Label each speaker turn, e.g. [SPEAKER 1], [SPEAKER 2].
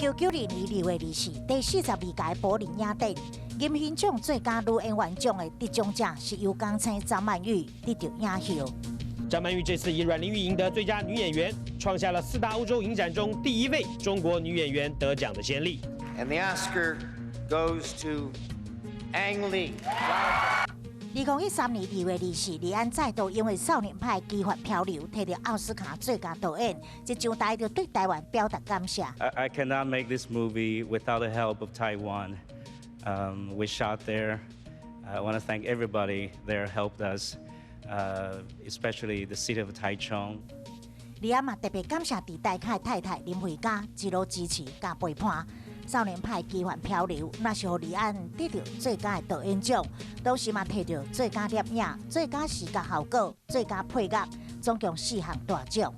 [SPEAKER 1] 1992年2月24日，第42届柏林影展金熊奖最佳女演员奖的得奖者是由港星张曼玉得到影后。
[SPEAKER 2] 张曼玉这次以阮玲玉赢得最佳女演员，创下了4大欧洲影展中第1位中国女演员得奖的先例。
[SPEAKER 3] And the Oscar goes to Ang Lee.
[SPEAKER 1] 2013年2月24日，李安再度因为《少年派计划漂流》摕到奥斯卡最佳导演，一上台就对台湾表达感谢。
[SPEAKER 4] I cannot make this movie without the help of Taiwan. We shot there. I want to thank everybody there helped us, especially the city of Taichung.
[SPEAKER 1] 李安嘛特别感谢伫台凯太太林慧嘉一路支持加陪伴。少年派奇幻漂流，那是互李安得到最佳的导演奖，同时嘛摕到最佳摄影、最佳视觉效果、最佳配乐，总共4项大奖。